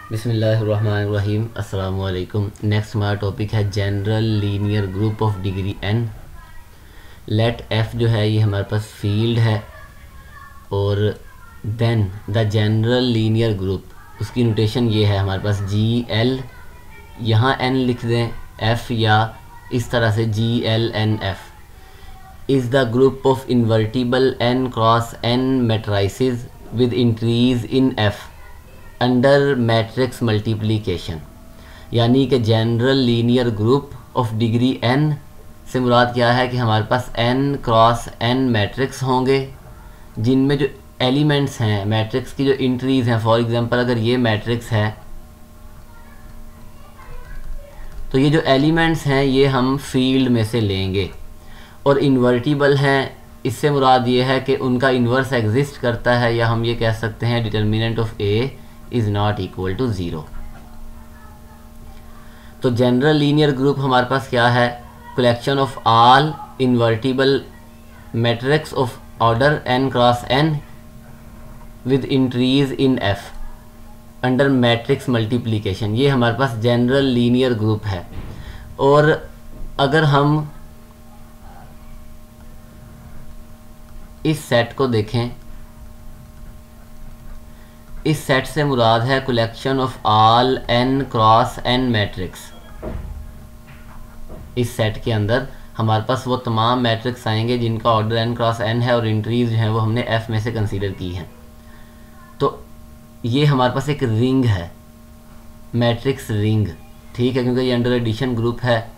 बिस्मिल्लाहिर्रहमानिर्रहीम। अस्सलामु अलैकुम। नेक्स्ट हमारा टॉपिक है general linear group of degree n। Let f जो है ये हमारे पास फील्ड है और then the general linear group, उसकी नोटेशन ये है हमारे पास जी एल, यहाँ n लिख दें f या इस तरह से G L N F is the group of invertible n cross n matrices with entries in f under matrix multiplication. यानी कि general linear group of degree n से मुराद क्या है कि हमारे पास n क्रॉस n मैट्रिक्स होंगे जिनमें जो एलिमेंट्स हैं मैट्रिक्स की जो इंट्रीज़ हैं, फॉर एग्जांपल अगर ये मैट्रिक्स है तो ये जो एलिमेंट्स हैं ये हम फील्ड में से लेंगे, और इन्वर्टिबल हैं इससे मुराद ये है कि उनका इन्वर्स एग्जिस्ट करता है, या हम ये कह सकते हैं determinant of a is not equal to 0। तो जनरल लीनियर ग्रुप हमारे पास क्या है? Collection of all invertible matrix of order n cross n with entries in f under matrix multiplication. ये हमारे पास जनरल लीनियर ग्रुप है। और अगर हम इस सेट को देखें, इस सेट से मुराद है collection of all n cross n matrix. इस सेट के अंदर हमारे पास वो तमाम मैट्रिक्स आएंगे जिनका ऑर्डर n क्रॉस n है और इंट्रीज जो है वो हमने f में से कंसीडर की हैं। तो ये हमारे पास एक रिंग है, मैट्रिक्स रिंग, ठीक है, क्योंकि ये अंडर एडिशन ग्रुप है,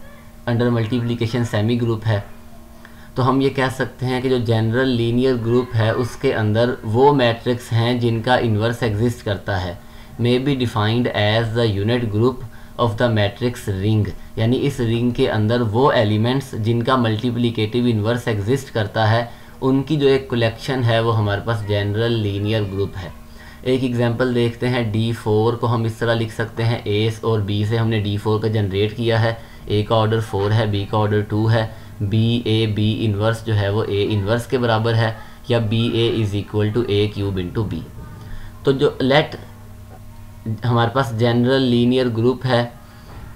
अंडर मल्टीप्लिकेशन सेमी ग्रुप है। तो हम ये कह सकते हैं कि जो जनरल लीनियर ग्रुप है उसके अंदर वो मैट्रिक्स हैं जिनका इन्वर्स एग्जिस्ट करता है, may be defined as the unit group of the matrix ring. यानी इस रिंग के अंदर वो एलिमेंट्स जिनका मल्टीप्लिकेटिव इन्वर्स एग्जिस्ट करता है उनकी जो एक कलेक्शन है वो हमारे पास जनरल लीनियर ग्रुप है। एक एग्जांपल देखते हैं, D4 को हम इस तरह लिख सकते हैं, A और B से हमने D4 का जनरेट किया है, A का ऑर्डर 4 है, B का ऑर्डर 2 है, B इन्वर्स जो है वो A इन्वर्स के बराबर है, या BA is equal to A cube into B। तो जो लेट हमारे पास जनरल लीनियर ग्रुप है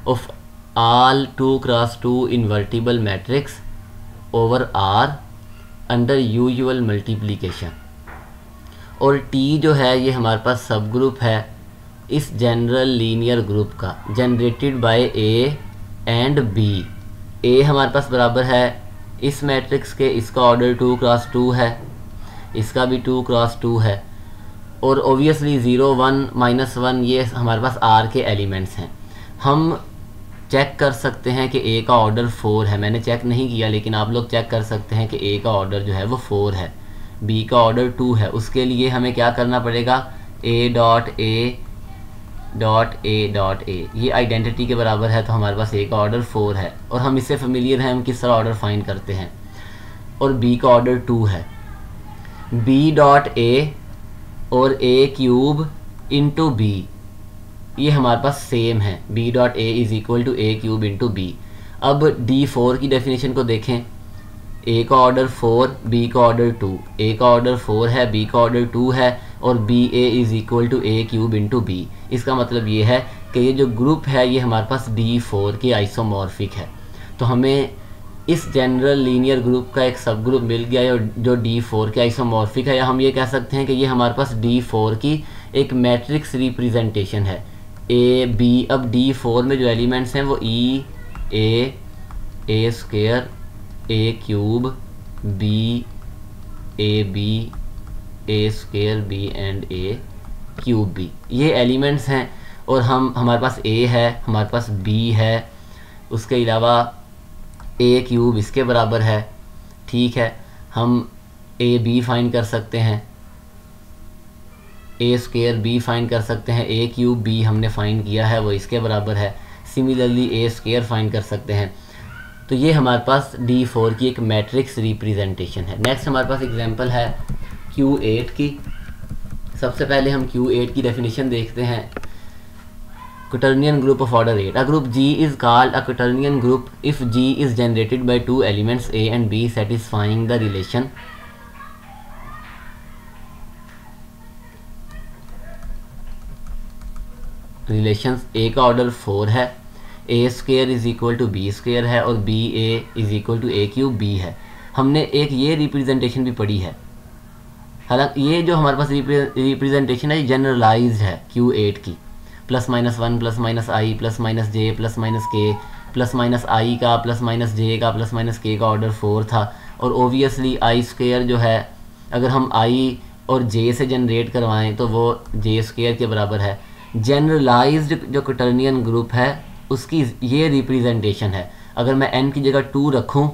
of all 2 cross 2 invertible matrix over R under usual multiplication, और T जो है ये हमारे पास सब ग्रुप है इस जनरल लीनियर ग्रुप का, generated by A and B। A हमारे पास बराबर है इस मैट्रिक्स के, इसका ऑर्डर 2 क्रॉस 2 है, इसका भी 2 क्रॉस 2 है, और ओबियसली 0 1 -1 ये हमारे पास R के एलिमेंट्स हैं। हम चेक कर सकते हैं कि A का ऑर्डर 4 है, मैंने चेक नहीं किया लेकिन आप लोग चेक कर सकते हैं कि A का ऑर्डर जो है वो 4 है, B का ऑर्डर 2 है। उसके लिए हमें क्या करना पड़ेगा? A डॉट A ये आइडेंटिटी के बराबर है, तो हमारे पास A का ऑर्डर 4 है और हम इससे फेमिलियर हैं, हम किस तरह ऑर्डर फाइंड करते हैं। और B का ऑर्डर 2 है, B डॉट A और A क्यूब इंटू B ये हमारे पास सेम है, B dot A is equal to A cube into B। अब D4 की डेफिनेशन को देखें, A का ऑर्डर 4, B का ऑर्डर 2, A का ऑर्डर 4 है, B का ऑर्डर 2 है, और BA is equal to A cube into B। इसका मतलब ये है कि ये जो ग्रुप है ये हमारे पास D4 की आइसोमॉर्फिक है। तो हमें इस जनरल लीनियर ग्रुप का एक सब ग्रुप मिल गया है जो D4 के आइसोमॉर्फिक है, या हम ये कह सकते हैं कि ये हमारे पास D4 की एक मैट्रिक्स रिप्रेजेंटेशन है A B। अब D4 में जो एलिमेंट्स हैं वो A square, A cube, B A square B and A cube B ये एलिमेंट्स हैं। और हमारे पास A है, हमारे पास B है, उसके अलावा A क्यूब इसके बराबर है, ठीक है। हम AB फाइंड कर सकते हैं, A स्क्वायर B फाइंड कर सकते हैं, A क्यूब B हमने फाइंड किया है वो इसके बराबर है। सिमिलरली A स्क्वायर फाइंड कर सकते हैं। तो ये हमारे पास D4 की एक मैट्रिक्स रिप्रेजेंटेशन है। नेक्स्ट हमारे पास एग्जांपल है Q8 की। सबसे पहले हम Q8 की डेफिनेशन देखते हैं। quaternion group of order 8. A group G is called a quaternion group if G is generated by two elements A and B satisfying the relation relations A का order 4 है, A square is equal to B square है और B A is equal to A cube B है। हमने एक ये representation भी पढ़ी है, हालांकि ये जो हमारे पास रिप्रेजेंटेशन है जनरलाइज्ड है Q8 की, +-1 +-i +-j +-k +-i का +-j का +-k का ऑर्डर 4 था। और ओबियसली आई स्क्वायर जो है अगर हम i और j से जनरेट करवाएं तो वो j स्क्वायर के बराबर है। जनरलाइज्ड जो क्वोटर्नियन ग्रुप है उसकी ये रिप्रेजेंटेशन है। अगर मैं n की जगह 2 रखूं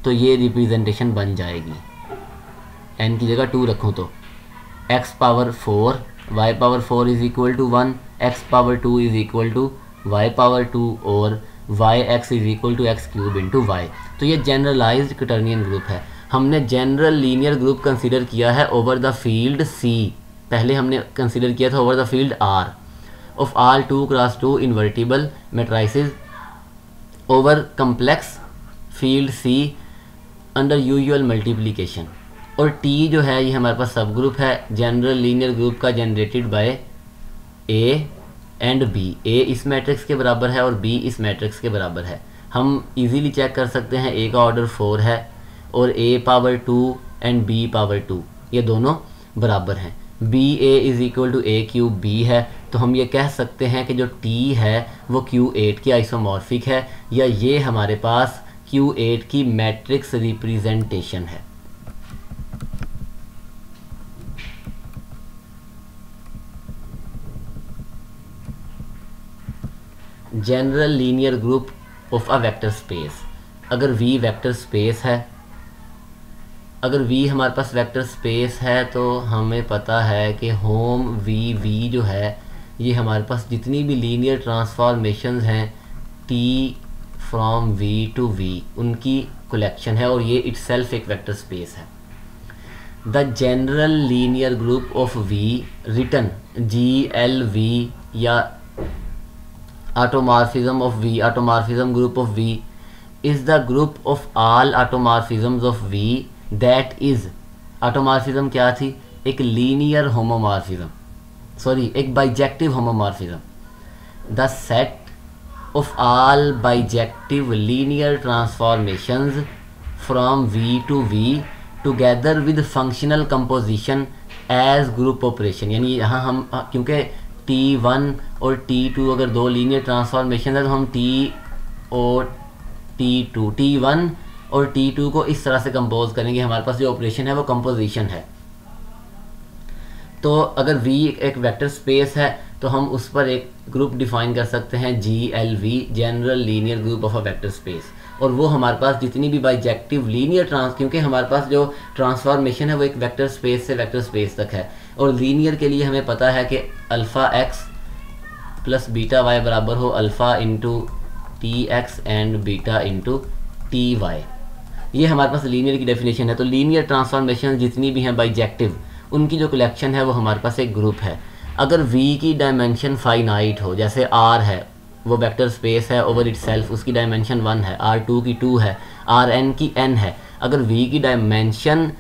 तो ये रिप्रेजेंटेशन बन जाएगी, n की जगह 2 रखूं तो x power 4 y power 4 is equal to 1, x power 2 is equal to y power 2 और yx is equal to x cube into y। तो ये जनरलाइज्ड क्वोटर्नियन ग्रुप है। हमने जनरल लीनियर ग्रुप कंसीडर किया है ओवर द फील्ड C, पहले हमने consider किया था over the field R of R 2x2 invertible matrices over complex field C under usual multiplication. और T जो है ये हमारे पास सब ग्रुप है जनरल लीनियर ग्रुप का generated by A and B। A इस मैट्रिक्स के बराबर है और B इस मैट्रिक्स के बराबर है। हम इजीली चेक कर सकते हैं A का ऑर्डर 4 है और A power 2 and B power 2 ये दोनों बराबर हैं। BA is equal to A cube B है, तो हम ये कह सकते हैं कि जो T है वो Q8 की आइसोमॉर्फिक है, या ये हमारे पास Q8 की मैट्रिक्स रिप्रेजेंटेशन है। General linear group of a vector space, अगर V वेक्टर स्पेस है, अगर V हमारे पास वेक्टर स्पेस है तो हमें पता है कि होम V जो है ये हमारे पास जितनी भी लीनियर ट्रांसफॉर्मेशंस हैं T from V to V उनकी कलेक्शन है और ये इटसेल्फ एक वेक्टर स्पेस है। The general linear group of V written GLV या automorphism of V, automorphism group of V is the group of all automorphisms of V that is, automorphism क्या थी, एक लीनियर होमोमॉर्फिज्म, सॉरी एक bijective homomorphism. The set of all bijective linear transformations from V to V together with functional composition as group operation. यानी यहाँ हम क्योंकि T1 और T2 अगर दो लीनियर ट्रांसफॉर्मेशन है तो हम T1 और T2 को इस तरह से कंपोज करेंगे। हमारे पास जो ऑपरेशन है वो कंपोजिशन है। तो अगर V एक वेक्टर स्पेस है तो हम उस पर एक ग्रुप डिफाइन कर सकते हैं GLV, general linear group of a vector space, और वो हमारे पास जितनी भी बाइजेक्टिव लीनियर क्योंकि हमारे पास जो ट्रांसफॉर्मेशन है वो एक वेक्टर स्पेस से वेक्टर स्पेस तक है, और लीनियर के लिए हमें पता है कि alpha x plus beta y बराबर हो alpha into TX and beta into TY। ये हमारे पास लीनियर की डेफिनेशन है। तो लीनियर ट्रांसफॉर्मेशन जितनी भी हैं बाइजेक्टिव उनकी जो कलेक्शन है वो हमारे पास एक ग्रुप है। अगर V की डायमेंशन फाइनाइट हो, जैसे R है वो वेक्टर स्पेस है ओवर इटसेल्फ, उसकी डायमेंशन 1 है, R2 की 2 है, Rn की n है। अगर V की डायमेंशन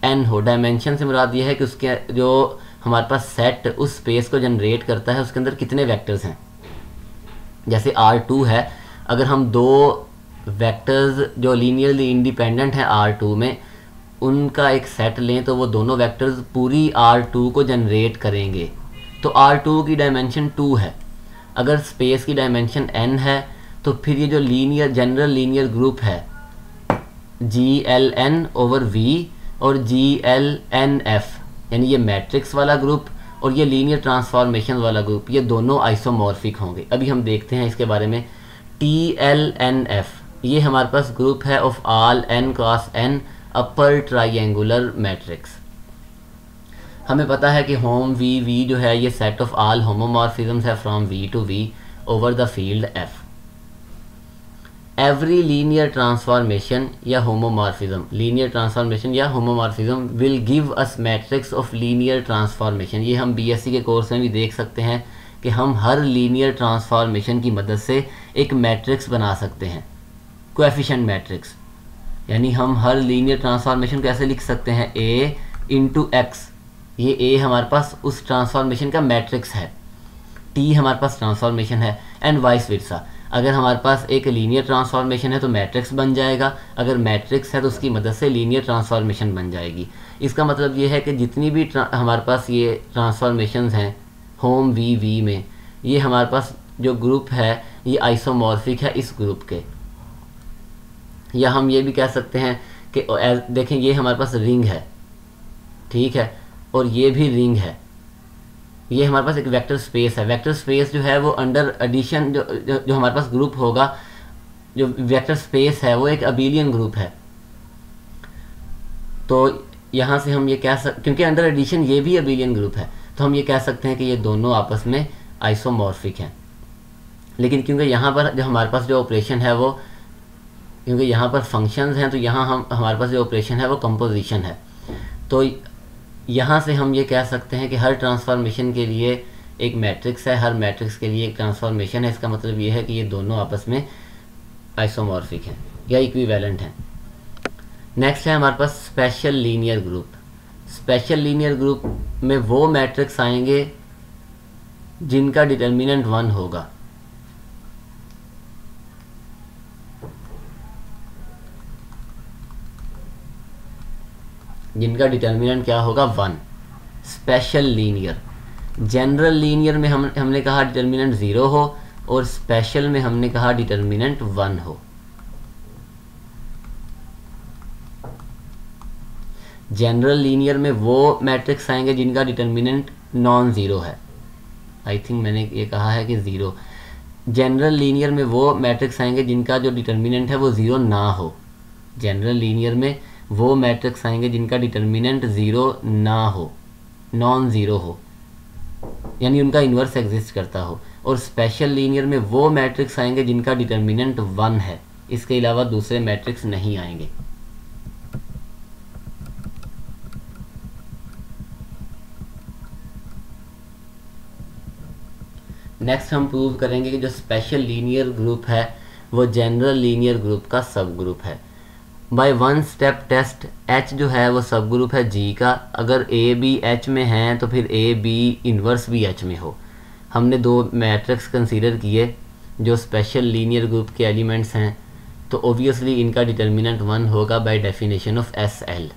n हो, डायमेंशन से मुराद ये है कि उसके जो हमारे पास सेट उस स्पेस को जनरेट करता है उसके अंदर कितने वेक्टर्स हैं। जैसे R2 है, अगर हम दो वेक्टर्स जो लीनियरली इंडिपेंडेंट हैं R2 में उनका एक सेट लें तो वो दोनों वेक्टर्स पूरी R2 को जनरेट करेंगे। तो R2 की डायमेंशन 2 है। अगर स्पेस की डायमेंशन n है तो फिर ये जो लीनियर जनरल लीनियर ग्रुप है GLN ओवर V और GLNF, यानी ये मैट्रिक्स वाला ग्रुप और ये लीनियर ट्रांसफॉर्मेशन वाला ग्रुप, ये दोनों आइसोमॉर्फिक होंगे। अभी हम देखते हैं इसके बारे में। TLNF ये हमारे पास ग्रुप है of all n cross n upper triangular matrix. हमें पता है कि होम V जो है ये सेट ऑफ ऑल होमोमॉर्फिज्म्स है from V to V over the field F। Every linear transformation या होमोमॉर्फिज्म, लीनियर ट्रांसफॉर्मेशन या homomorphism will give us matrix of linear transformation. ये हम BSc के कोर्स में भी देख सकते हैं कि हम हर लीनियर ट्रांसफॉर्मेशन की मदद से एक मैट्रिक्स बना सकते हैं, कोएफिशिएंट मैट्रिक्स। यानी हम हर लीनियर ट्रांसफॉर्मेशन को ऐसे लिख सकते हैं A इंटू एक्स, ये A हमारे पास उस ट्रांसफॉर्मेशन का मैट्रिक्स है। टी हमारे पास ट्रांसफॉर्मेशन है, एंड वाइस वर्सा। अगर हमारे पास एक लीनियर ट्रांसफॉर्मेशन है तो मैट्रिक्स बन जाएगा, अगर मैट्रिक्स है तो उसकी मदद से लीनियर ट्रांसफॉर्मेशन बन जाएगी। इसका मतलब ये है कि जितनी भी हमारे पास ये ट्रांसफॉर्मेशंस हैं होम वी में, ये हमारे पास जो ग्रुप है ये आइसोमॉर्फिक है इस ग्रुप के। या हम ये भी कह सकते हैं कि देखें ये हमारे पास रिंग है, ठीक है, और ये भी रिंग है। ये हमारे पास एक वेक्टर स्पेस है। वेक्टर स्पेस जो है वो अंडर एडिशन जो हमारे पास ग्रुप होगा, जो वेक्टर स्पेस है वो एक अबेलियन ग्रुप है। तो यहाँ से हम ये कह सकते, क्योंकि अंडर एडिशन ये भी अबेलियन ग्रुप है, तो हम ये कह सकते हैं कि ये दोनों आपस में आइसोमॉर्फिक हैं। लेकिन क्योंकि यहाँ पर जो हमारे पास जो ऑपरेशन है वो, क्योंकि यहाँ पर फंक्शंस हैं, तो यहाँ हमारे पास जो ऑपरेशन है वो कंपोजिशन है। तो यहाँ से हम ये कह सकते हैं कि हर ट्रांसफॉर्मेशन के लिए एक मैट्रिक्स है, हर मैट्रिक्स के लिए एक ट्रांसफॉर्मेशन है। इसका मतलब ये है कि ये दोनों आपस में आइसोमॉर्फिक हैं या इक्विवेलेंट हैं। नेक्स्ट है हमारे पास special linear group. Special linear group में वो मैट्रिक्स आएंगे जिनका डिटर्मिनेंट 1 होगा। जिनका डिटर्मिनेंट क्या होगा? 1। Special linear. जनरल लीनियर में हमने कहा डिटर्मिनेंट 0 हो, और स्पेशल में हमने कहा डिटर्मिनेंट 1 हो। जनरल लीनियर में वो मैट्रिक्स आएंगे जिनका डिटर्मिनेंट नॉन ज़ीरो है। आई थिंक मैंने ये कहा है कि 0। जनरल लीनियर में वो मैट्रिक्स आएंगे जिनका जो डिटर्मिनेंट है वो 0 ना हो। जनरल लीनियर में वो मैट्रिक्स आएंगे जिनका डिटर्मिनेंट 0 ना हो, नॉन ज़ीरो हो, यानी उनका इन्वर्स एग्जिस्ट करता हो। और स्पेशल लीनियर में वो मैट्रिक्स आएंगे जिनका डिटर्मिनेंट 1 है, इसके अलावा दूसरे मैट्रिक्स नहीं आएंगे। नेक्स्ट हम प्रूव करेंगे कि जो स्पेशल लीनियर ग्रुप है वो जनरल लीनियर ग्रुप का सब ग्रुप है। By one step test H जो है वो सब ग्रुप है G का। अगर A भी H में है तो फिर A B इन्वर्स भी H में हो। हमने 2 मैट्रिक्स कंसीडर किए जो स्पेशल लीनियर ग्रुप के एलिमेंट्स हैं, तो ओबियसली इनका डिटर्मिनेंट 1 होगा बाय डेफिनेशन ऑफ SL।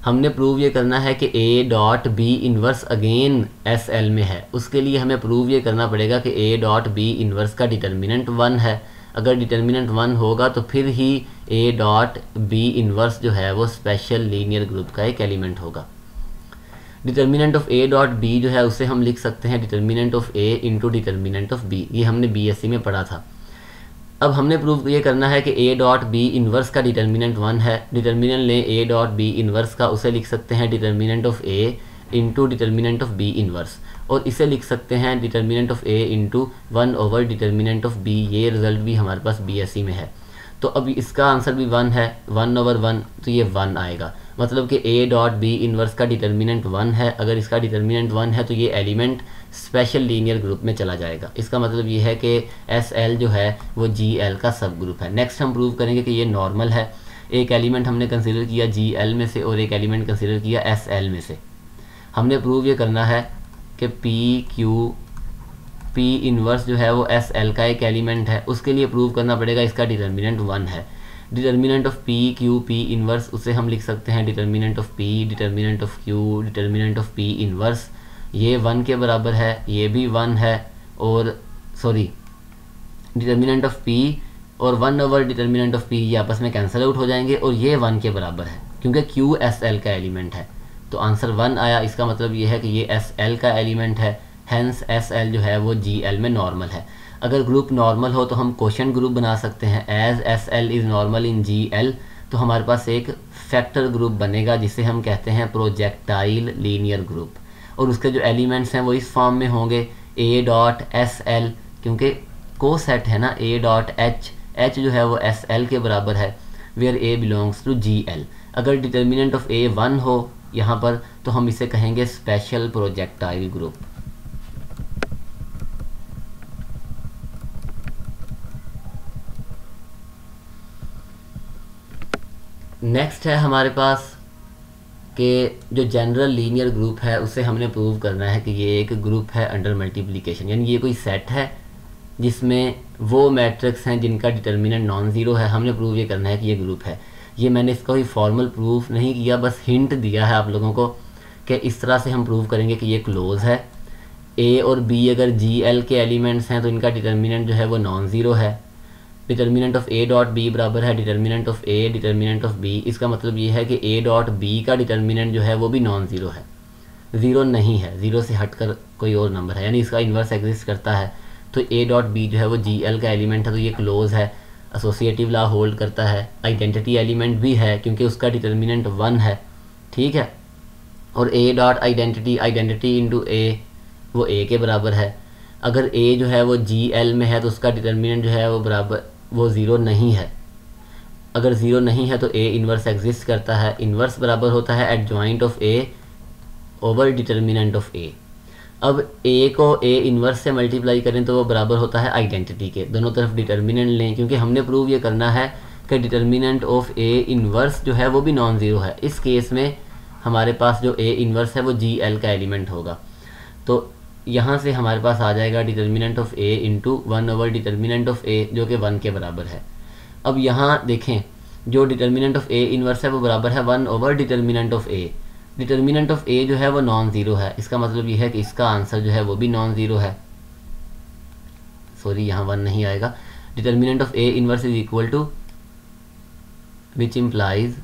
हमने प्रूव ये करना है कि A dot B inverse again SL में है। उसके लिए हमें प्रूव ये करना पड़ेगा कि A डॉट B इन्वर्स का डिटर्मिनेंट 1 है। अगर डिटर्मिनेंट 1 होगा तो फिर ही A डॉट B इन्वर्स जो है वो स्पेशल लीनियर ग्रुप का एक एलिमेंट होगा। Determinant of A dot B जो है उसे हम लिख सकते हैं determinant of A into determinant of B। ये हमने BSc में पढ़ा था। अब हमने प्रूव ये करना है कि A डॉट B इन्वर्स का डिटर्मिनेंट 1 है। डिटर्मिनेंट लें A डॉट B इन्वर्स का, उसे लिख सकते हैं determinant of A into determinant of B inverse, और इसे लिख सकते हैं determinant of A into 1 over determinant of B। ये रिजल्ट भी हमारे पास BSc में है। तो अब इसका आंसर भी 1 है, 1 ओवर 1, तो ये 1 आएगा। मतलब कि A डॉट B इन्वर्स का डिटर्मिनेंट 1 है। अगर इसका डिटर्मिनेंट 1 है तो ये एलिमेंट स्पेशल लीनियर ग्रुप में चला जाएगा। इसका मतलब ये है कि SL जो है वो GL का सब ग्रुप है। नेक्स्ट हम प्रूव करेंगे कि ये नॉर्मल है। एक एलिमेंट हमने कंसीडर किया GL में से और एक एलिमेंट कंसीडर किया SL में से। हमने प्रूव ये करना है कि P इन्वर्स जो है वो SL का एक एलिमेंट है। उसके लिए प्रूव करना पड़ेगा इसका डिटर्मिनेंट 1 है। डिटर्मिनेंट ऑफ P इन्वर्स, उसे हम लिख सकते हैं determinant of P, determinant of Q, determinant of P inverse. ये 1 के बराबर है, ये भी 1 है, और सॉरी डिटर्मिनेंट ऑफ P और 1 ओवर डिटर्मिनेंट ऑफ P ये आपस में कैंसिल आउट हो जाएंगे, और ये 1 के बराबर है क्योंकि Q SL का एलिमेंट है। तो आंसर 1 आया। इसका मतलब ये है कि ये SL का एलिमेंट है, हैंस SL जो है वो GL में नॉर्मल है। अगर ग्रुप नॉर्मल हो तो हम क्वोशंट ग्रुप बना सकते हैं। As SL is normal in GL, तो हमारे पास एक फैक्टर ग्रुप बनेगा जिसे हम कहते हैं प्रोजेक्टाइल लीनियर ग्रुप, और उसके जो एलिमेंट्स हैं वो इस फॉर्म में होंगे A डॉट SL, क्योंकि को सेट है ना A डॉट H जो है वो SL के बराबर है, where A belongs to GL। अगर डिटर्मिनेंट ऑफ A 1 हो यहाँ पर तो हम इसे कहेंगे स्पेशल प्रोजेक्टाइल ग्रुप। नेक्स्ट है हमारे पास कि जो जनरल लीनियर ग्रुप है उसे हमने प्रूव करना है कि ये एक ग्रुप है अंडर मल्टीप्लिकेशन, यानी ये कोई सेट है जिसमें वो मैट्रिक्स हैं जिनका डिटर्मिनेंट नॉन ज़ीरो है। हमने प्रूव ये करना है कि ये ग्रुप है। ये मैंने इसका कोई फॉर्मल प्रूफ नहीं किया, बस हिंट दिया है आप लोगों को कि इस तरह से हम प्रूव करेंगे कि ये क्लोज है। ए और बी अगर जी एल के एलिमेंट्स हैं तो इनका डिटर्मिनेंट जो है वो नॉन ज़ीरो है। Determinant of A dot B बराबर है determinant of A determinant of B. इसका मतलब ये है कि ए डॉट बी का डिटर्मिनेंट जो है वो भी नॉन ज़ीरो है, ज़ीरो नहीं है, ज़ीरो से हटकर कोई और नंबर है, यानी इसका इन्वर्स एग्जिस्ट करता है। तो ए डॉट बी जो है वो जी एल का एलिमेंट है, तो ये क्लोज है, एसोसिएटिव लॉ होल्ड करता है। आइडेंटिटी एलिमेंट भी है क्योंकि उसका डिटर्मिनेंट 1 है, ठीक है। और ए डॉट आइडेंटिटी इंटू ए वो ए के बराबर है। अगर ए जो है वो जी एल में है तो उसका डिटर्मिनेंट जो है वो बराबर वो ज़ीरो नहीं है। अगर ज़ीरो नहीं है तो ए इन्वर्स एग्जिस्ट करता है। इन्वर्स बराबर होता है adjoint of A over determinant of A. अब ए को ए इन्वर्स से मल्टीप्लाई करें तो वो बराबर होता है आइडेंटिटी के। दोनों तरफ डिटर्मिनेंट लें क्योंकि हमने प्रूव ये करना है कि डिटर्मिनेंट ऑफ ए इन्वर्स जो है वो भी नॉन ज़ीरो है। इस केस में हमारे पास जो ए इन्वर्स है वो जी एल का एलिमेंट होगा। तो यहाँ से हमारे पास आ जाएगा determinant of A into 1 over determinant of A जो कि 1 के बराबर है। अब यहाँ देखें जो डिटर्मिनेंट ऑफ ए इन्वर्स है वो बराबर है 1 over determinant of A. Determinant of A जो है वो नॉन ज़ीरो है, इसका मतलब ये है कि इसका आंसर जो है वो भी नॉन ज़ीरो है। सॉरी, यहाँ 1 नहीं आएगा। Determinant of A inverse is equal to which implies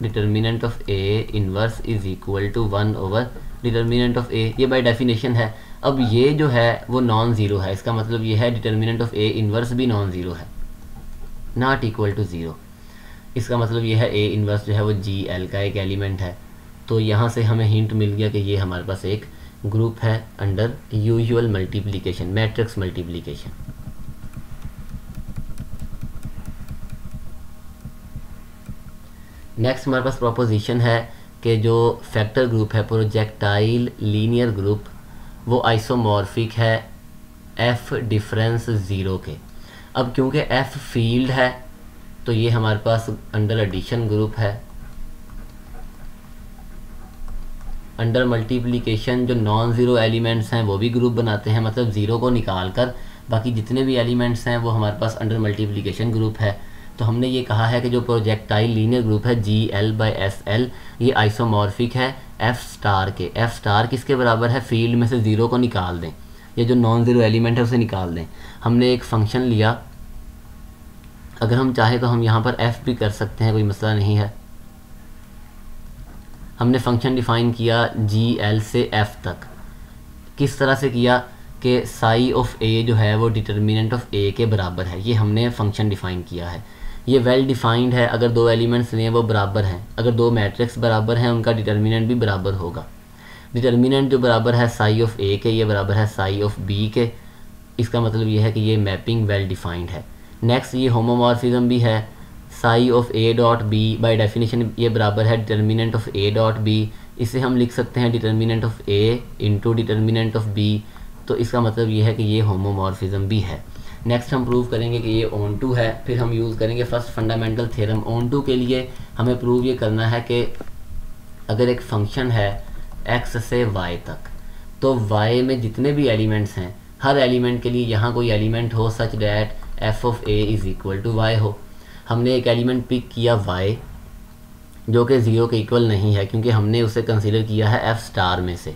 determinant of A inverse is equal to 1 over determinant of A. ये बाय डेफिनेशन है। अब ये जो है वो नॉन ज़ीरो है, इसका मतलब ये है डिटर्मिनेंट ऑफ ए इन्वर्स भी नॉन ज़ीरो है, नॉट इक्वल टू ज़ीरो। इसका मतलब ये है ए इन्वर्स जो है वो जी एल का एक एलिमेंट है। तो यहाँ से हमें हिंट मिल गया कि ये हमारे पास एक ग्रुप है under usual multiplication, matrix multiplication. Next हमारे पास प्रोपोजिशन है कि जो फैक्टर ग्रुप है प्रोजेक्टाइल लीनियर ग्रुप वो आइसोमॉर्फिक है एफ डिफरेंस ज़ीरो के। अब क्योंकि एफ फील्ड है तो ये हमारे पास अंडर एडिशन ग्रुप है। अंडर मल्टीप्लिकेशन जो नॉन ज़ीरो एलिमेंट्स हैं वो भी ग्रुप बनाते हैं, मतलब ज़ीरो को निकाल कर बाकी जितने भी एलिमेंट्स हैं वो हमारे पास अंडर मल्टीप्लिकेशन ग्रुप है। तो हमने ये कहा है कि जो प्रोजेक्टाइल लीनियर ग्रुप है जी एल बाई एस एल ये आइसोमॉर्फिक है एफ स्टार के। एफ स्टार किसके बराबर है? फील्ड में से ज़ीरो को निकाल दें, ये जो नॉन ज़ीरो एलिमेंट है उसे निकाल दें। हमने एक फंक्शन लिया, अगर हम चाहें तो हम यहाँ पर एफ भी कर सकते हैं, कोई मसला नहीं है। हमने फंक्शन डिफ़ाइन किया जी एल से एफ तक। किस तरह से किया कि साई ऑफ ए जो है वो डिटर्मिनेंट ऑफ ए के बराबर है, ये हमने फंक्शन डिफ़ाइन किया है। ये वेल डिफाइंड है, अगर दो एलिमेंट्स लें वो बराबर हैं, अगर दो मैट्रिक्स बराबर हैं उनका डिटर्मिनेंट भी बराबर होगा। डिटर्मिनेंट जो बराबर है साई ऑफ ए के ये बराबर है साई ऑफ बी के। इसका मतलब ये है कि ये मैपिंग वेल डिफाइंड है। नेक्स्ट ये होमोमॉर्फिज्म भी है, psi of A dot B by definition ये बराबर है determinant of A dot B. इसे हम लिख सकते हैं determinant of A into determinant of B. तो इसका मतलब ये है कि ये होमोमॉर्फिज्म भी है। नेक्स्ट हम प्रूव करेंगे कि ये ऑन टू है, फिर हम यूज़ करेंगे first fundamental theorem. Onto के लिए हमें प्रूव ये करना है कि अगर एक फंक्शन है x से y तक, तो y में जितने भी एलिमेंट्स हैं हर एलिमेंट के लिए यहाँ कोई एलिमेंट हो such that f of a is equal to y हो। हमने एक एलिमेंट पिक किया y जो कि ज़ीरो के इक्वल नहीं है क्योंकि हमने उसे कंसीडर किया है f स्टार में से।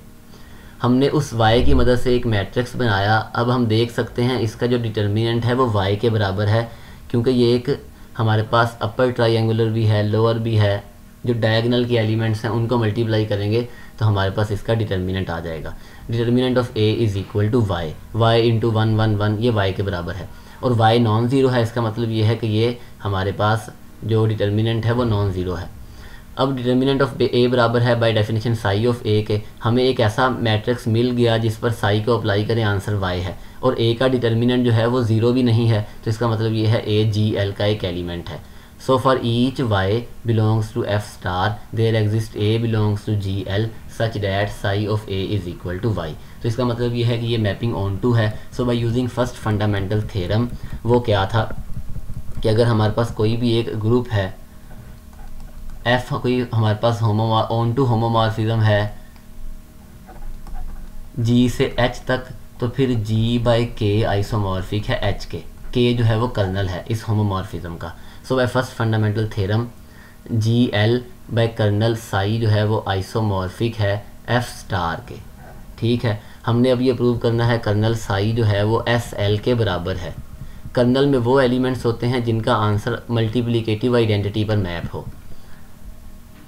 हमने उस y की मदद से एक मैट्रिक्स बनाया। अब हम देख सकते हैं इसका जो डिटर्मिनेंट है वो y के बराबर है क्योंकि ये एक हमारे पास अपर ट्रायंगुलर भी है लोअर भी है। जो डायगोनल के एलिमेंट्स हैं उनको मल्टीप्लाई करेंगे तो हमारे पास इसका डिटर्मिनेंट आ जाएगा। Determinant of a is equal to y, y into 1 1 1 ये y के बराबर है और y नॉन ज़ीरो है। इसका मतलब ये है कि ये हमारे पास जो डिटर्मिनेंट है वो नॉन ज़ीरो है। अब डिटर्मिनेंट ऑफ ए बराबर है बाय डेफिनेशन साई ऑफ ए के। हमें एक ऐसा मैट्रिक्स मिल गया जिस पर साई को अप्लाई करें आंसर वाई है और ए का डिटर्मिनेंट जो है वो ज़ीरो भी नहीं है, तो इसका मतलब ये है ए जी एल का एक एलिमेंट है। So for each Y belongs to F star there exist A belongs to G L such that psi of A is equal to Y. तो इसका मतलब ये है कि ये मैपिंग ऑन टू है। So by using first fundamental theorem, वो क्या था कि अगर हमारे पास कोई भी एक ग्रुप है एफ कोई हमारे पास ऑन टू होमोमॉर्फिज्म है जी से एच तक, तो फिर जी बाई के आइसोमॉर्फिक है एच के जो है वो कर्नल है इस होमोमॉर्फिज्म का। So by first fundamental theorem G L by kernel psi जो है वो आइसोमॉर्फिक है एफ स्टार के। ठीक है, हमने अब ये प्रूव करना है कर्नल साई जो है वो एस एल के बराबर है। कर्नल में वो एलिमेंट्स होते हैं जिनका आंसर मल्टीप्लिकेटिव आइडेंटिटी पर मैप हो।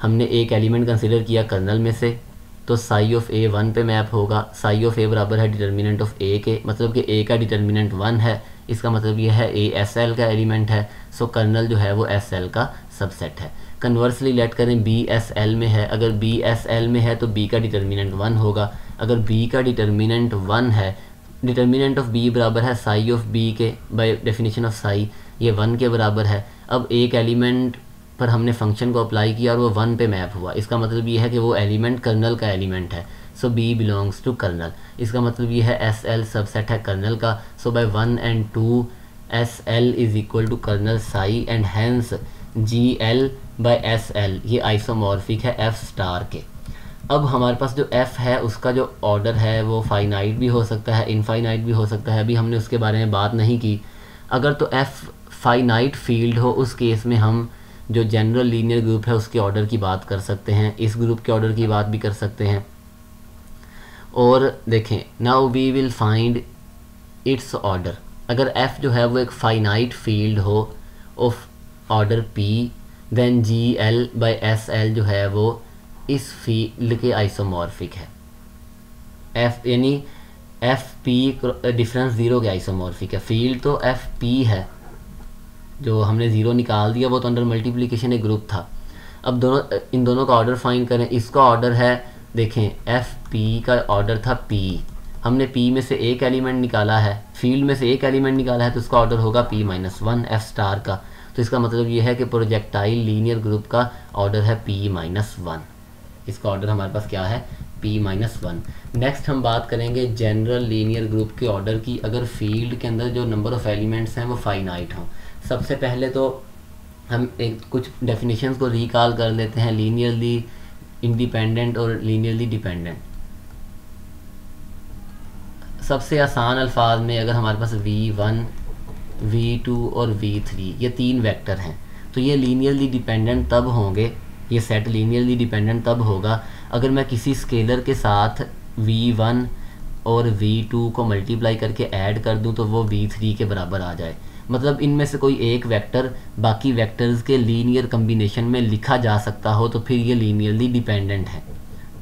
हमने एक एलिमेंट कंसिडर किया कर्नल में से, तो साई ऑफ ए 1 पे मैप होगा। साई ऑफ ए बराबर है डिटर्मिनेंट ऑफ ए के, मतलब कि ए का डिटर्मिनेंट 1 है, इसका मतलब ये है ए एस एल का एलिमेंट है। सो कर्नल जो है वो एस एल का सबसेट है। कन्वर्सली लेट करें बी एस एल में है, अगर बी एस एल में है तो बी का डिटर्मिनेंट 1 होगा। अगर बी का डिटर्मिनेंट 1 है, डिटर्मिनेंट ऑफ बी बराबर है साई ऑफ बी के, बाय डेफिनेशन ऑफ साई ये 1 के बराबर है। अब एक एलिमेंट पर हमने फंक्शन को अप्लाई किया और वो 1 पे मैप हुआ, इसका मतलब ये है कि वो एलिमेंट कर्नल का एलिमेंट है। So B belongs to kernel, इसका मतलब ये है एस एल सबसेट है कर्नल का। So by 1 and 2 S L is equal to kernel psi and hence G L by S L ये आइसोमॉर्फिक है एफ स्टार के। अब हमारे पास जो एफ है उसका जो ऑर्डर है वो फाइनाइट भी हो सकता है, इनफाइनाइट भी हो सकता है, अभी हमने उसके बारे में बात नहीं की। अगर तो एफ फाइनाइट फील्ड हो उस केस में हम जो जनरल लीनियर ग्रुप है उसके ऑर्डर की बात कर सकते हैं, इस ग्रुप के ऑर्डर की बात भी कर सकते हैं। और देखें, now we will find its order. अगर एफ जो है वो एक फाइनाइट फील्ड हो of order P, then G L by S L जो है वो इस फील्ड के आइसोमॉर्फिक है। एफ यानी एफ पी डिफरेंस ज़ीरो के आइसोमॉर्फिक है। फील्ड तो एफ पी है, जो हमने ज़ीरो निकाल दिया वो तो अंडर मल्टीप्लिकेशन एक ग्रुप था। अब इन दोनों का ऑर्डर फाइंड करें। इसका ऑर्डर है, देखें एफ पी का ऑर्डर था पी, हमने पी में से एक एलिमेंट निकाला है, फील्ड में से एक एलिमेंट निकाला है, तो उसका ऑर्डर होगा पी माइनस 1 एफ स्टार का। तो इसका मतलब ये है कि प्रोजेक्टाइल लीनियर ग्रुप का ऑर्डर है पी माइनस 1। इसका ऑर्डर हमारे पास क्या है, पी माइनस 1। नेक्स्ट हम बात करेंगे जनरल लीनियर ग्रुप के ऑर्डर की, अगर फील्ड के अंदर जो नंबर ऑफ़ एलिमेंट्स हैं वो फाइनाइट हों। सबसे पहले तो हम एक कुछ डेफिनेशंस को रिकॉल कर लेते हैं, लीनियरली इंडिपेंडेंट और लीनियरली डिपेंडेंट। सबसे आसान अल्फाज में अगर हमारे पास v1, v2 और v3 ये 3 वेक्टर हैं, तो ये लीनियरली डिपेंडेंट तब होंगे, ये सेट लीनियरली डिपेंडेंट तब होगा अगर मैं किसी स्केलर के साथ v1 और v2 को मल्टीप्लाई करके ऐड कर दूं तो वो v3 के बराबर आ जाए। मतलब इनमें से कोई एक वेक्टर बाकी वेक्टर्स के लीनियर कम्बिनेशन में लिखा जा सकता हो तो फिर ये लीनियरली डिपेंडेंट है।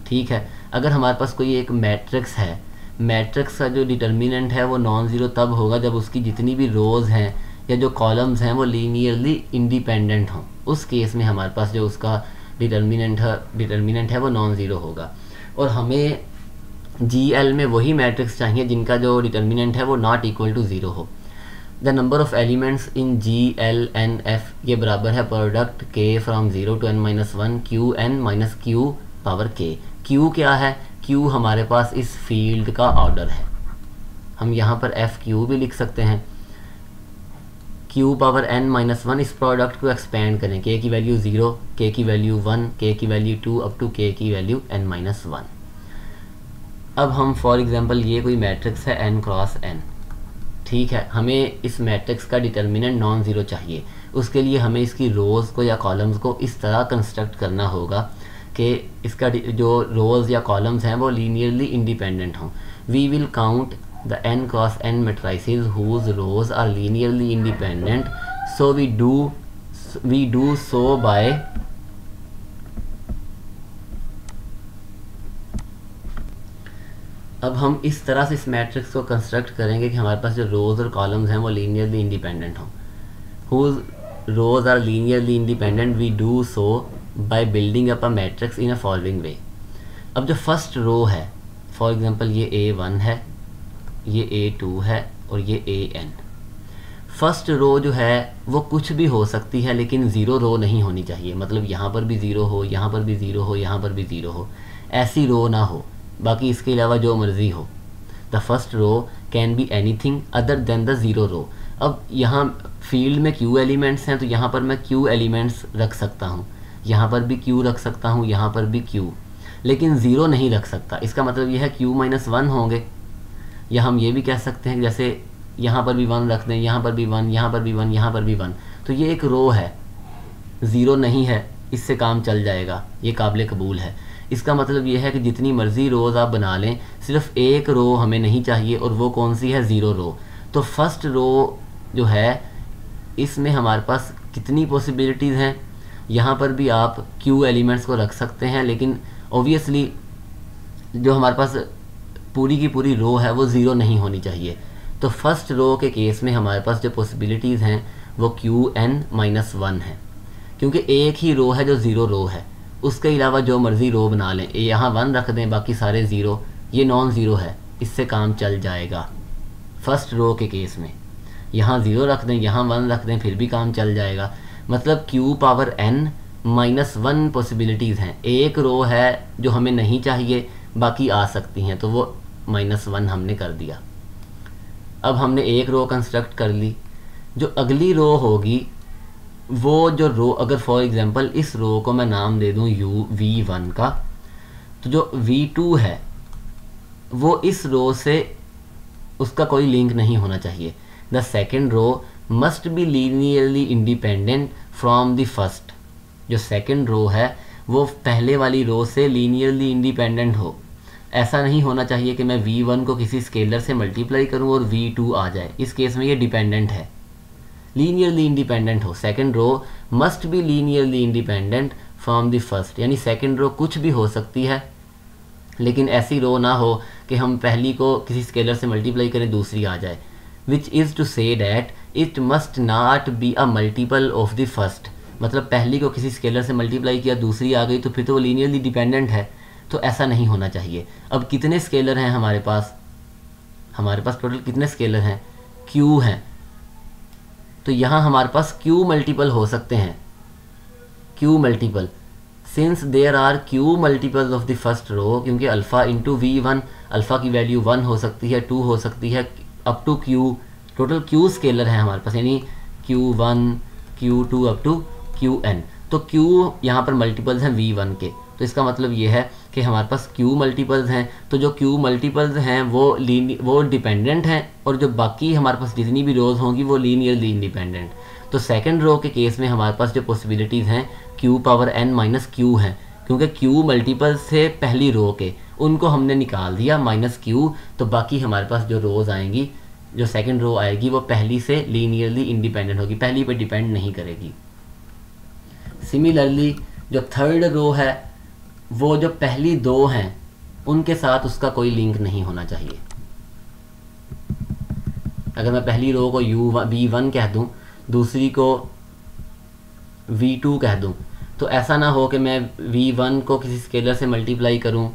ठीक है, अगर हमारे पास कोई एक मैट्रिक्स है, मैट्रिक्स का जो डिटर्मिनेंट है वो नॉन ज़ीरो तब होगा जब उसकी जितनी भी रोज़ हैं या जो कॉलम्स हैं वो लीनियरली इंडिपेंडेंट हों। उस केस में हमारे पास जो उसका डिटर्मिनेंट है वो नॉन ज़ीरो होगा। और हमें GL में वही मैट्रिक्स चाहिए जिनका जो डिटर्मिनेंट है वो नॉट इक्वल टू ज़ीरो हो। The number of elements in GLNF ये बराबर है product K from 0 to n-1 QN minus Q power K। Q क्या है, Q हमारे पास इस फील्ड का ऑर्डर है, हम यहाँ पर FQ भी लिख सकते हैं। Q पावर n-1 इस प्रोडक्ट को एक्सपेंड करें, K की वैल्यू 0, K की वैल्यू 1, K की वैल्यू 2 अप टू K की वैल्यू n-1। अब हम फॉर एग्जांपल ये कोई मैट्रिक्स है n क्रॉस n, ठीक है, हमें इस मैट्रिक्स का डिटर्मिनेंट नॉन ज़ीरो चाहिए। उसके लिए हमें इसकी रोज़ को या कॉलम्स को इस तरह कंस्ट्रक्ट करना होगा कि इसका जो रोज़ या कॉलम्स हैं वो लीनियरली इंडिपेंडेंट हों। We will count the n cross n matrices whose rows are linearly independent, so we do so by अब हम इस तरह से इस मैट्रिक्स को कंस्ट्रक्ट करेंगे कि हमारे पास जो रोज़ और कॉलम्स हैं वो लीनियरली इंडिपेंडेंट हों। Whose rows are linearly independent, we do so by building up a matrix in a following way. अब जो फर्स्ट रो है, फॉर एग्जांपल ये A1 है, ये A2 है और ये AN। फर्स्ट रो जो है वो कुछ भी हो सकती है लेकिन ज़ीरो रो नहीं होनी चाहिए, मतलब यहाँ पर भी ज़ीरो हो, यहाँ पर भी ज़ीरो हो, यहाँ पर भी ज़ीरो हो, ऐसी रो ना हो। बाकी इसके अलावा जो मर्ज़ी हो। The first row can be anything other than the zero row. अब यहाँ फील्ड में Q एलिमेंट्स हैं तो यहाँ पर मैं Q एलिमेंट्स रख सकता हूँ, यहाँ पर भी q रख सकता हूँ, यहाँ पर भी q, लेकिन 0 नहीं रख सकता। इसका मतलब यह है q-1 होंगे। या हम ये भी कह सकते हैं जैसे यहाँ पर भी 1 रख दें, यहाँ पर भी 1, यहाँ पर भी 1, यहाँ पर भी 1, तो ये एक रो है, 0 नहीं है, इससे काम चल जाएगा, ये काबिल कबूल है। इसका मतलब ये है कि जितनी मर्ज़ी रोज़ आप बना लें, सिर्फ एक रो हमें नहीं चाहिए, और वो कौन सी है? 0 रो। तो फर्स्ट रो जो है इसमें हमारे पास कितनी पॉसिबिलिटीज़ हैं? यहाँ पर भी आप q एलिमेंट्स को रख सकते हैं, लेकिन ऑब्वियसली जो हमारे पास पूरी की पूरी रो है वो 0 नहीं होनी चाहिए। तो फर्स्ट रो के केस में हमारे पास जो पॉसिबिलिटीज़ हैं वो qn-1 है, क्योंकि एक ही रो है जो 0 रो है। उसके अलावा जो मर्ज़ी रो बना लें, यहाँ 1 रख दें, बाकी सारे 0, ये नॉन ज़ीरो है, इससे काम चल जाएगा। फर्स्ट रो के केस में यहाँ 0 रख दें, यहाँ 1 रख दें, फिर भी काम चल जाएगा। मतलब q⁻n-1 पॉसिबिलिटीज़ हैं। एक रो है जो हमें नहीं चाहिए, बाकी आ सकती हैं, तो वो -1 हमने कर दिया। अब हमने एक रो कंस्ट्रक्ट कर ली। जो अगली रो होगी वो जो रो, अगर फॉर एग्जांपल इस रो को मैं नाम दे दूं v1 का, तो जो v2 है वो इस रो से उसका कोई लिंक नहीं होना चाहिए। The second row must be linearly independent from the first. जो सेकेंड रो है वो पहले वाली रो से लीनियरली इंडिपेंडेंट हो। ऐसा नहीं होना चाहिए कि मैं v1 को किसी स्केलर से मल्टीप्लाई करूं और v2 आ जाए। इस केस में ये डिपेंडेंट है, लीनियरली इंडिपेंडेंट हो। Second row must be linearly independent from the first, यानी सेकेंड रो कुछ भी हो सकती है, लेकिन ऐसी रो ना हो कि हम पहली को किसी स्केलर से मल्टीप्लाई करें दूसरी आ जाए। Which is to say that it must not be a multiple of the first. मतलब पहली को किसी स्केलर से मल्टीप्लाई किया, दूसरी आ गई, तो फिर तो वो लीनियरली डिपेंडेंट है, तो ऐसा नहीं होना चाहिए। अब कितने स्केलर हैं हमारे पास? हमारे पास टोटल कितने स्केलर हैं? q हैं। तो यहाँ हमारे पास q मल्टीपल हो सकते हैं, q multiple, since there are q multiples of the first row, क्योंकि अल्फ़ा इंटू v1, अल्फ़ा की वैल्यू 1 हो सकती है, 2 हो सकती है, up to q, total q scalar है हमारे पास, यानी q1, q2 up to qn। तो q यहाँ पर मल्टीपल्स हैं v1 के, तो इसका मतलब ये है कि हमारे पास q मल्टीपल्स हैं। तो जो q मल्टीपल्स हैं वो डिपेंडेंट हैं, और जो बाकी हमारे पास जितनी भी रोज़ होंगी वो लीनियरली इंडिपेंडेंट। तो सेकंड रो के केस में हमारे पास जो पॉसिबिलिटीज़ हैं q⁻n-q हैं, क्योंकि q मल्टीपल्स थे पहली रो के, उनको हमने निकाल दिया -q, तो बाकी हमारे पास जो रोज़ आएंगी, जो सेकंड रो आएगी, वो पहली से लीनियरली इंडिपेंडेंट होगी, पहली पे डिपेंड नहीं करेगी। सिमिलरली जो थर्ड रो है वो जो पहली दो हैं उनके साथ उसका कोई लिंक नहीं होना चाहिए। अगर मैं पहली रो को v1 कह दूं, दूसरी को v2 कह दूं, तो ऐसा ना हो कि मैं v1 को किसी स्केलर से मल्टीप्लाई करूं,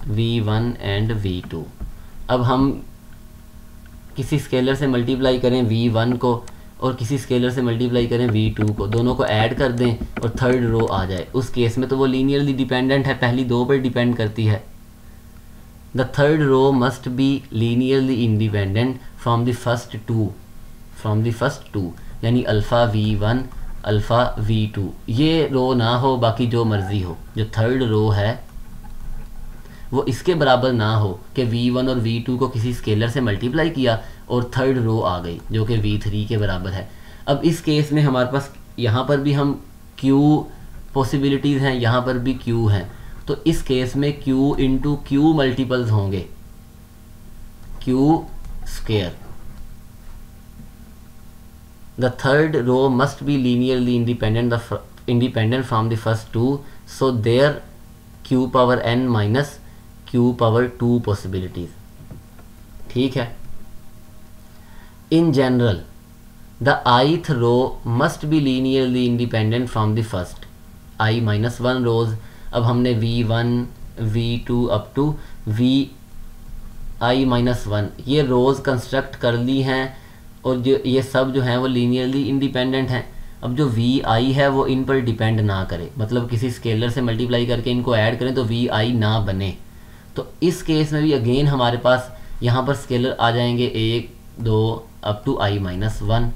v1 एंड v2। अब हम किसी स्केलर से मल्टीप्लाई करें v1 को और किसी स्केलर से मल्टीप्लाई करें v2 को, दोनों को ऐड कर दें और थर्ड रो आ जाए, उस केस में तो वो लीनियरली डिपेंडेंट है, पहली दो पर डिपेंड करती है। The third row must be linearly independent from the first two, यानी अल्फ़ा v1 अल्फ़ा v2, ये रो ना हो, बाकी जो मर्ज़ी हो। जो थर्ड रो है वो इसके बराबर ना हो कि v1 और v2 को किसी स्केलर से मल्टीप्लाई किया और थर्ड रो आ गई जो कि v3 के बराबर है। अब इस केस में हमारे पास यहाँ पर भी हम q पॉसिबिलिटीज़ हैं, यहाँ पर भी q हैं, तो इस केस में q इंटू q मल्टीपल्स होंगे, q square. The third row must be linearly independent from the first two, so there q⁻n minus q⁻2 possibilities. ठीक है। In general the ith row must be linearly independent from the first i-1 rows. अब हमने v1 v2 up to vi-1 ये रोज़ construct कर ली हैं, और जो ये सब जो हैं वो लीनियरली इंडिपेंडेंट हैं। अब जो vi है वो इन पर डिपेंड ना करे, मतलब किसी स्केलर से मल्टीप्लाई करके इनको ऐड करें तो vi ना बने। तो इस केस में भी अगेन हमारे पास यहाँ पर स्केलर आ जाएंगे 1 2 अप टू i-1,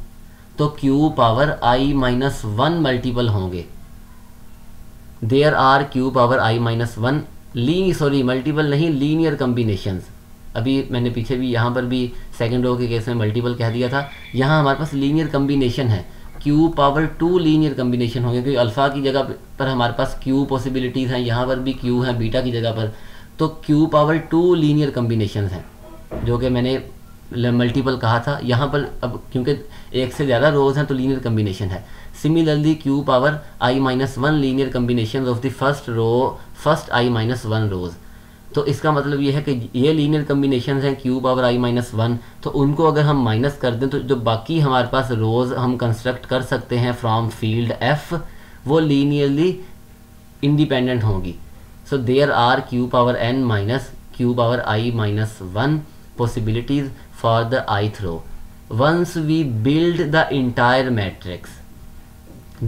तो q⁻i-1 मल्टीपल होंगे, there are Q power I minus one multiple नहीं, लीनियर कम्बिनेशंस। अभी मैंने पीछे भी यहाँ पर भी सेकंड रो के केस में मल्टीपल कह दिया था, यहाँ हमारे पास लीनियर कम्बिनेशन है, Q power two linear combination होंगे, क्योंकि अल्फ़ा की जगह पर हमारे पास क्यू पॉसिबिलिटीज़ हैं, यहाँ पर भी क्यू है बीटा की जगह पर, तो Q power two linear combination हैं, जो कि मैंने मल्टीपल कहा था। यहाँ पर अब क्योंकि एक से ज़्यादा रोज़ हैं तो लीनियर कम्बिनेशन है। Similarly Q power I minus one linear combination of the first I minus one rows. तो इसका मतलब ये है कि ये लीनियर कम्बिनेशन हैं Q power I minus one, तो उनको अगर हम माइनस कर दें तो जो बाकी हमारे पास रोज़ हम कंस्ट्रक्ट कर सकते हैं फ्रॉम फील्ड एफ, वो लीनियरली इंडिपेंडेंट होंगी। So there are Q power N minus Q power I minus one possibilities for the ith row once we build the entire matrix.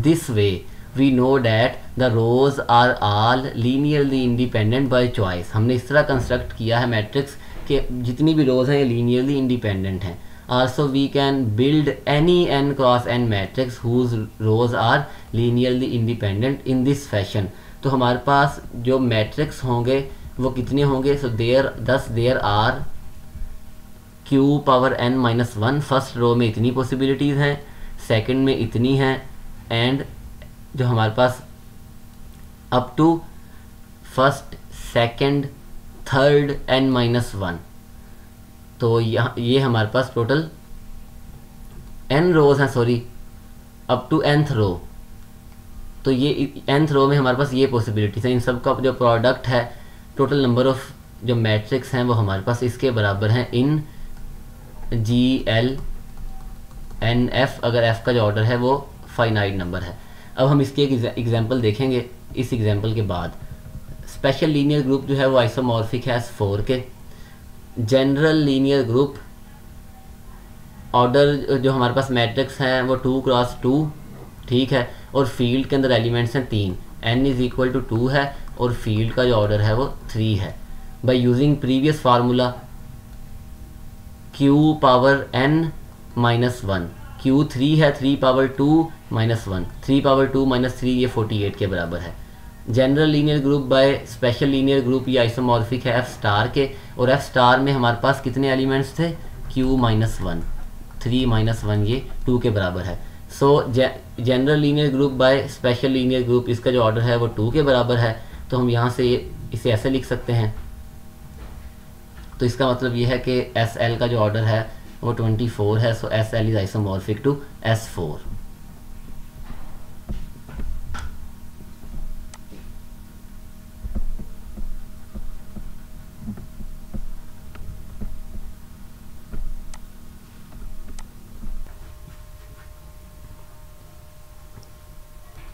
This way we know that the rows are all linearly independent by choice. हमने इस तरह construct किया है matrix कि जितनी भी रोज़ हैं ये लीनियरली इंडिपेंडेंट हैं। Also we can build any n cross n matrix whose rows are linearly independent in this fashion. तो हमारे पास जो मैट्रिक्स होंगे वो कितने होंगे? So there are Q power N minus one, first row में इतनी पॉसिबिलिटीज़ हैं, सेकंड में इतनी हैं, एंड जो हमारे पास up to first second third N minus one, तो यहाँ ये हमारे पास टोटल एन रोज़ हैं, अप टू nth रो। तो ये nth रो में हमारे पास ये पॉसिबिलिटीज़ हैं, इन सब का जो प्रोडक्ट है टोटल नंबर ऑफ जो मैट्रिक्स हैं वो हमारे पास इसके बराबर हैं इन जी एल एन एफ, अगर एफ का जो ऑर्डर है वो फाइनाइट नंबर है। अब हम इसके एक एग्जांपल देखेंगे। इस एग्जांपल के बाद स्पेशल लीनियर ग्रुप जो है वो आइसोमॉर्फिक है S4 के। जनरल लीनियर ग्रुप ऑर्डर जो हमारे पास मैट्रिक्स हैं वो 2 क्रॉस 2, ठीक है, और फील्ड के अंदर एलिमेंट्स हैं 3, n इज़ इक्वल टू 2 है, और फील्ड का जो ऑर्डर है वो 3 है। By using previous formula Q power n minus one, Q 3 है, 3 power 2 minus one, 3 power 2 minus 3 ये 48 के बराबर है। General linear group by special linear group ये आइसोमॉर्फिक है एफ स्टार के, और एफ स्टार में हमारे पास कितने एलिमेंट्स थे? क्यू माइनस वन, 3 माइनस 1 ये 2 के बराबर है। सो general linear group by special linear group, इसका जो ऑर्डर है वो 2 के बराबर है। तो हम यहाँ से इसे ऐसे लिख सकते हैं। तो इसका मतलब ये है कि एस एल का जो ऑर्डर है वो 24 है। So S L is isomorphic to S4।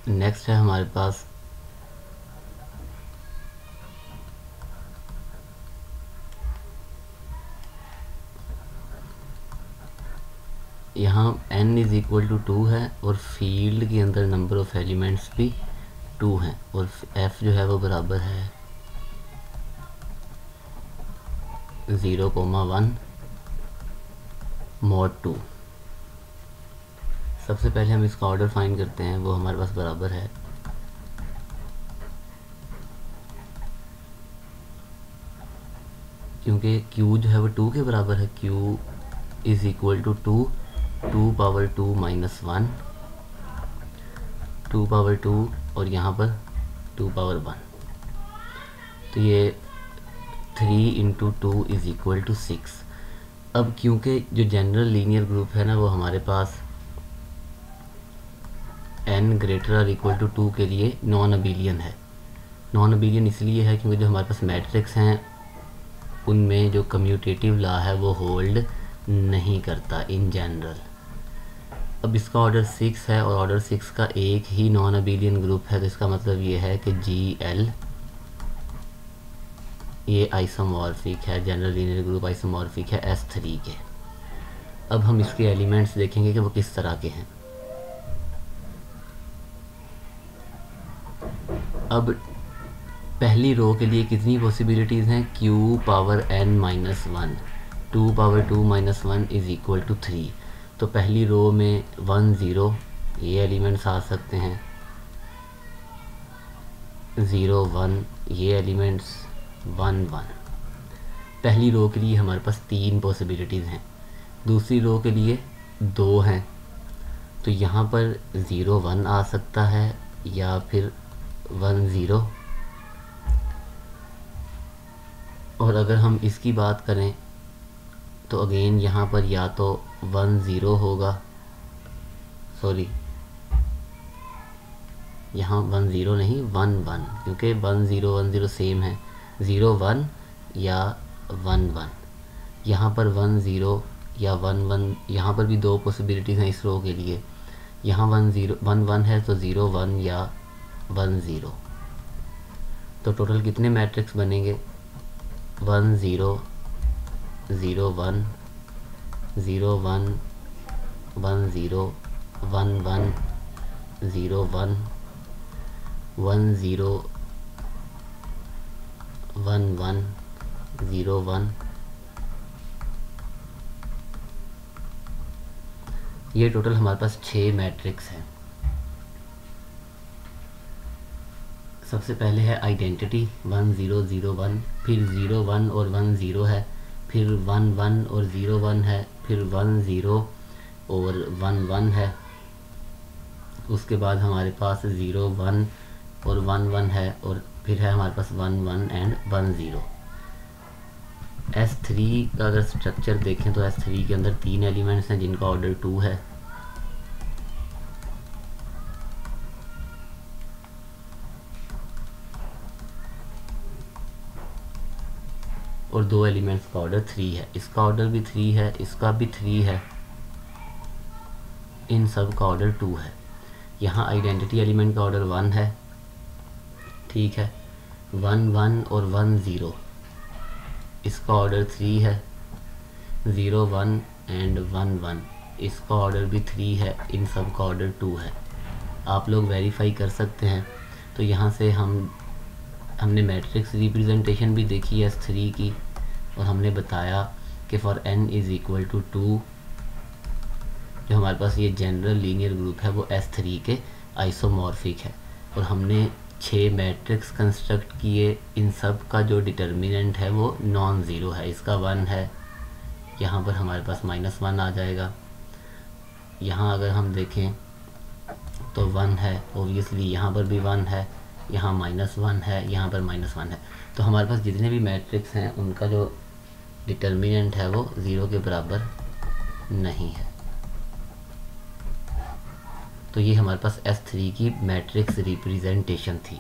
Next है हमारे पास यहाँ n इज़ इक्वल टू 2 है, और फील्ड के अंदर नंबर ऑफ एलिमेंट्स भी 2 हैं, और f जो है वो बराबर है 0,1 mod 2। सबसे पहले हम इसका ऑर्डर फाइंड करते हैं, वो हमारे पास बराबर है क्योंकि q जो है वो 2 के बराबर है, q is equal to 2 power 2 minus 1, 2 power 2 और यहाँ पर 2 पावर 1, तो ये 3 इंटू 2 इज़ इक्वल टू 6। अब क्योंकि जो जनरल लीनियर ग्रुप है ना वो हमारे पास n ग्रेटर और इक्वल टू 2 के लिए नॉन अबिलियन है। नॉन अबिलियन इसलिए है क्योंकि जो हमारे पास मैट्रिक्स हैं उनमें जो कम्यूटेटिव लॉ है वो होल्ड नहीं करता इन जनरल। अब इसका ऑर्डर 6 है और ऑर्डर 6 का एक ही नॉन अबिलियन ग्रुप है, तो इसका मतलब ये है कि GL ये आइसोमॉर्फिक है, जनरल लीनियर ग्रुप आइसोमॉर्फिक है S3 के। अब हम इसके एलिमेंट्स देखेंगे कि वो किस तरह के हैं। अब पहली रो के लिए कितनी पॉसिबिलिटीज़ हैं? q power n minus 1, 2 power 2 minus 1 is equal to 3। तो पहली रो में 1 0 ये एलिमेंट्स आ सकते हैं, 0 1, ये एलिमेंट्स 1 1। पहली रो के लिए हमारे पास 3 पॉसिबिलिटीज़ हैं, दूसरी रो के लिए 2 हैं। तो यहाँ पर 0 1 आ सकता है या फिर 1 0। और अगर हम इसकी बात करें तो अगेन यहाँ पर या तो 1 0 होगा, सॉरी यहाँ 1 0 नहीं 1 1, क्योंकि 1 0 1 0 सेम है। 0 1 या 1 1, यहाँ पर 1 0 या 1 1, यहाँ पर भी 2 पॉसिबिलिटीज़ हैं इस रो के लिए। यहाँ 1 0 1 1 है तो 0 1 या 1 0। तो टोटल कितने मैट्रिक्स बनेंगे? 1 0 0 1 0 1 1 0 1 1 0 1 1 0 1 1 0 1। ये टोटल हमारे पास 6 मैट्रिक्स हैं। सबसे पहले है आइडेंटिटी 1 0 0 1, फिर 0 1 और 1 0 है, फिर 1 1 और 0 1 है, फिर 1 0 और 1 1 है। उसके बाद हमारे पास 0 1 और 1 1 है, और फिर है हमारे पास 1 1 एंड 1 0। S3 का अगर स्ट्रक्चर देखें तो S3 के अंदर 3 एलिमेंट्स हैं जिनका ऑर्डर 2 है, और 2 एलिमेंट्स का ऑर्डर 3 है। इसका ऑर्डर भी 3 है, इसका भी 3 है, इन सब का ऑर्डर 2 है। यहाँ आइडेंटिटी एलिमेंट का ऑर्डर 1 है, ठीक है। 1 1 और 1 0, इसका ऑर्डर 3 है। 0 1 एंड 1 1, इसका ऑर्डर भी 3 है, इन सब का ऑर्डर 2 है। आप लोग वेरीफाई कर सकते हैं। तो यहाँ से हमने मैट्रिक्स रिप्रेजेंटेशन भी देखी है S3 की, और हमने बताया कि for n is equal to 2 जो हमारे पास ये जनरल लीनियर ग्रुप है वो S3 के आइसोमॉर्फिक है। और हमने 6 मैट्रिक्स कंस्ट्रक्ट किए, इन सब का जो डिटर्मिनेंट है वो नॉन ज़ीरो है। इसका 1 है, यहाँ पर हमारे पास -1 आ जाएगा। यहाँ अगर हम देखें तो 1 है, ओबियसली यहाँ पर भी 1 है, यहाँ -1 है, यहाँ पर -1 है। तो हमारे पास जितने भी मैट्रिक्स हैं उनका जो डिटर्मिनेंट है वो 0 के बराबर नहीं है। तो ये हमारे पास S3 की मैट्रिक्स रिप्रेजेंटेशन थी।